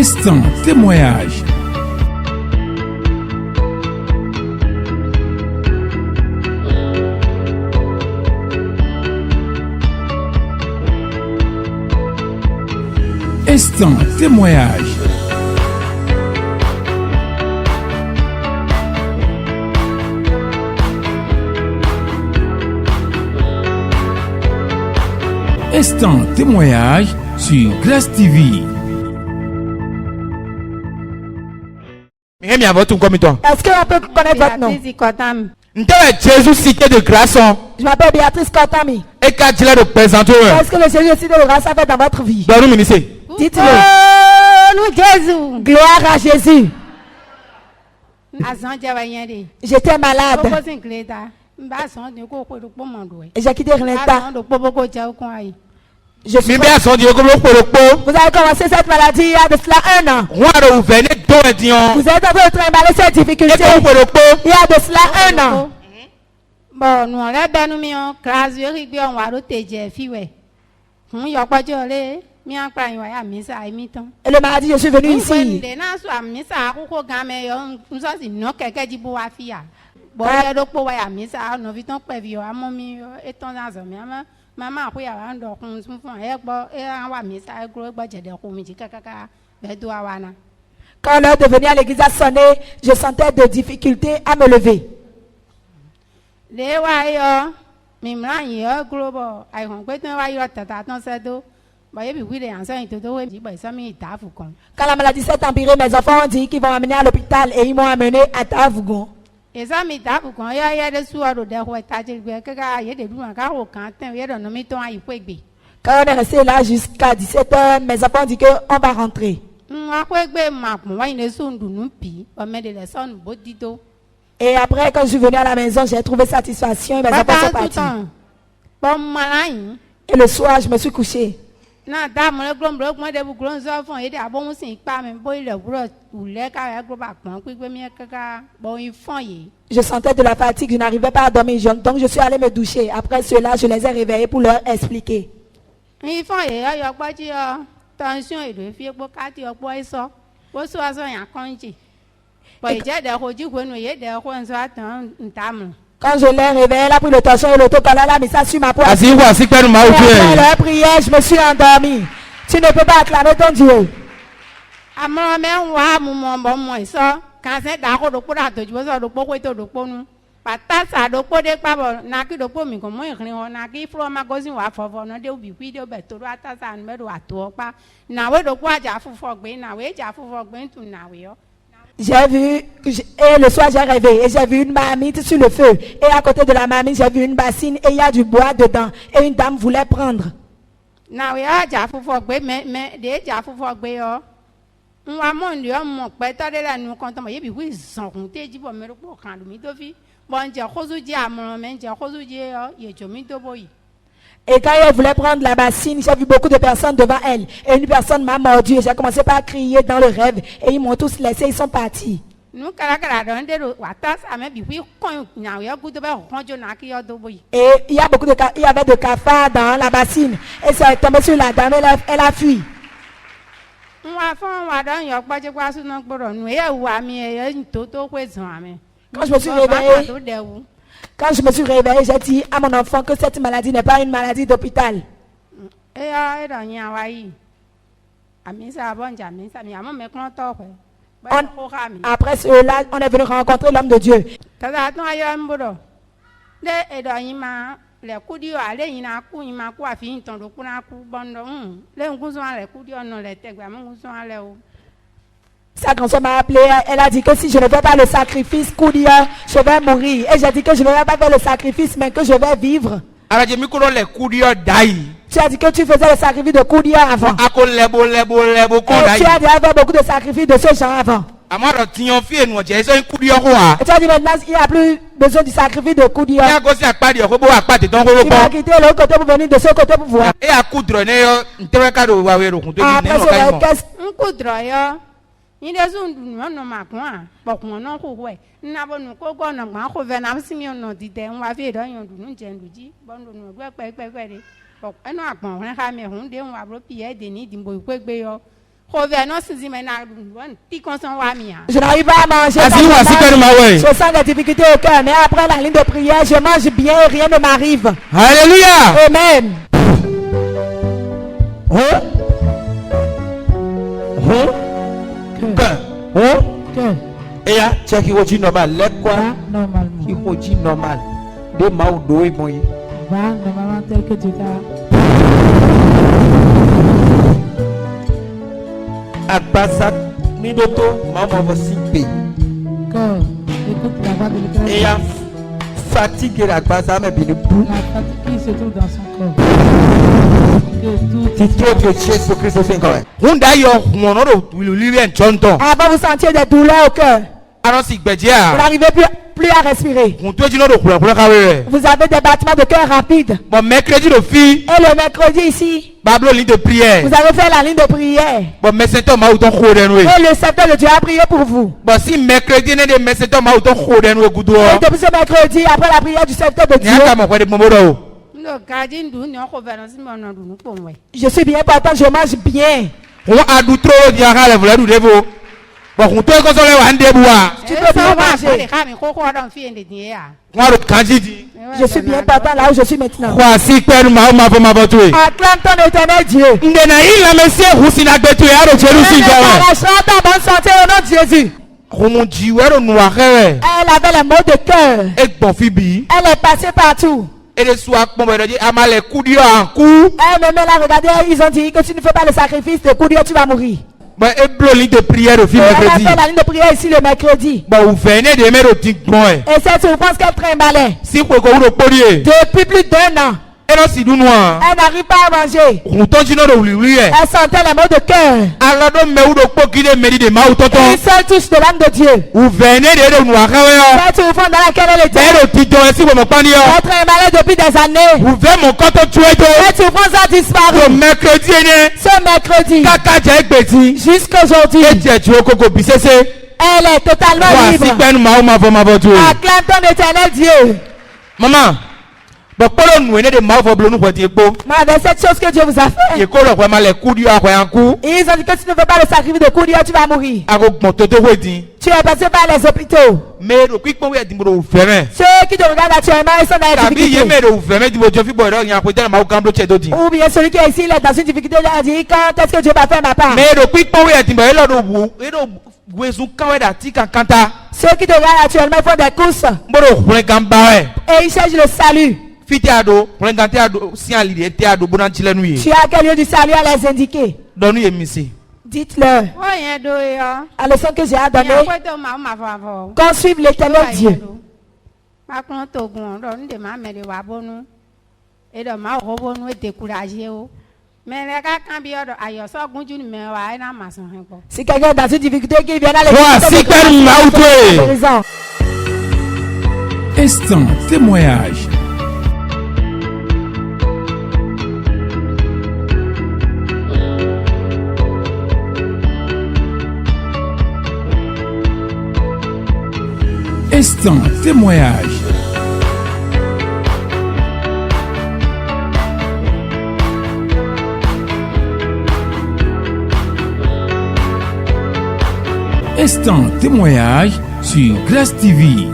Instant témoignage. Instant témoignage. Instant témoignage sur Glace TV. Est-ce qu'on peut connaître votre nom? Jésus cité de grâce. Je m'appelle Béatrice Kotami. Et quand il est de présenter. Qu'est-ce que le Seigneur cité de grâce a fait dans votre vie? Dites-le. Oh, Jésus. Gloire à Jésus. J'étais malade. Et j'ai quitté l'État. Je suis... Vous avez commencé cette maladie il y a de cela 1 an. Vous êtes en train de trimballer cette difficulté il y a de cela 1 an. Bon, nous on l'a bien mis en classe, on va roter Jeffy. On y a pas de aller. Et le mardi, je suis venu ici. Quand l'heure de venir à l'église a sonné, je sentais de difficultés à me lever. Quand la maladie s'est empirée, mes enfants ont dit qu'ils vont m'amener à l'hôpital et ils m'ont amené à Tavougon. Quand on est resté là jusqu'à 17h, mes enfants ont dit qu'on va rentrer. Et après, quand je suis venue à la maison, j'ai trouvé satisfaction et mes enfants sont partis. Et le soir, je me suis couchée. Je sentais de la fatigue, je n'arrivais pas à dormir, donc je suis allée me doucher. Après cela, je les ai réveillés pour leur expliquer. Quand je l'ai réveillé, elle a pris le torchon et l'autocollant, elle a mis ça sur ma poitrine. Et après leur prière, je me suis endormi. Tu ne peux pas acclamer ton Dieu. J'ai vu, et le soir j'ai rêvé, et j'ai vu une marmite sur le feu. Et à côté de la marmite, j'ai vu une bassine, et il y a du bois dedans. Et une dame voulait prendre. Et quand elle voulait prendre la bassine, j'ai vu beaucoup de personnes devant elle. Et une personne m'a mordu et j'ai commencé par crier dans le rêve. Et ils m'ont tous laissé, ils sont partis. Et il y avait de cafards dans la bassine. Et ça est tombé sur la dame, elle a fui. Quand je me suis réveillée, j'ai dit à mon enfant que cette maladie n'est pas une maladie d'hôpital. Après cela, on est venu rencontrer l'homme de Dieu. Sa grand-soeur m'a appelé, elle a dit que si je ne fais pas le sacrifice Koudia, je vais mourir. Et j'ai dit que je ne vais pas faire le sacrifice, mais que je vais vivre. Tu as dit que tu faisais le sacrifice de Koudia avant. Et tu as déjà fait beaucoup de sacrifices de ce genre avant. Et tu as dit maintenant il n'y a plus besoin du sacrifice de Koudia. Tu vas quitter l'autre côté pour venir de ce côté pour voir. Après cela, qu'est-ce Il est un non ma quoi. Bon, non, quoi. N'a pas nous quoi, non, ma revenant, si on dit, on va faire un nous dit, bon, nous, bon, un bon, on a mis on va repier des nids, d'un boy, quick, Je n'arrive pas à manger. Je sens des difficultés au cœur, mais après la ligne de prière, je mange bien et rien ne m'arrive. Alléluia. Amen. Et là, tu as qui dit normal, l'aide quoi? Qui dit normal. Des mains d'eau et bon. Va normalement tel que Dieu t'a. Agbasa ni doto, maman va s'y payer. Écoute la voix de l'Éternel. Et là, fatigué l'Agbasa, mais bien bout. La fatigue qui se trouve dans son corps. Si toi tu es Jésus Christ, c'est quand même. On d'ailleurs, on a Avant vous sentiez des douleurs au cœur. Vous n'arrivez plus à respirer. Vous avez des battements de cœur rapides. Et le mercredi ici, vous avez fait la ligne de prière. Et le Seigneur de Dieu a prié pour vous. Et depuis ce mercredi, après la prière du Seigneur de Dieu, je suis bien portant, je mange bien. Tu peux bien manger. Je suis bien portant là où je suis maintenant. Acclame ton éternel Dieu. Elle arrachera ta bonne santé au nom de Jésus. Elle avait les maux de cœur. Elle est passée partout. Elle me met là, regardez, ils ont dit que si tu ne fais pas le sacrifice de coup Dieu, tu vas mourir. Elle a fait la ligne de prière ici le mercredi. Et cette souffrance qu'elle trimbalait depuis plus d'1 an. Elle n'arrive pas à manger. Elle sentait les maux de cœur. Une seule touche de l'âme de Dieu. Cette souffrance dans laquelle elle était. Elle trimbalait depuis des années. Cette souffrance a disparu. Ce mercredi. Jusqu'aujourd'hui. Elle est totalement libre. Acclame ton éternel Dieu. Maman. Mais avec cette chose que Dieu vous a fait, ils ont dit que si tu ne fais pas le sacrifice de coup Dieu, tu vas mourir. Tu es passé par les hôpitaux. Ceux qui te regardent actuellement, ils sont dans la difficulté. Ou bien celui qui est ici, il est dans une difficulté, il a dit quand est-ce que Dieu va faire ma part. Ceux qui te regardent actuellement font des courses. Et ils cherchent le salut. Tu as quel lieu du salut à les indiquer? Dites-leur à la leçon que j'ai à donner qu'on suive l'éternel Dieu. Si quelqu'un est dans une difficulté qui vient à l'église, Instant témoignage. Instant témoignage. Instant témoignage sur Grâce TV.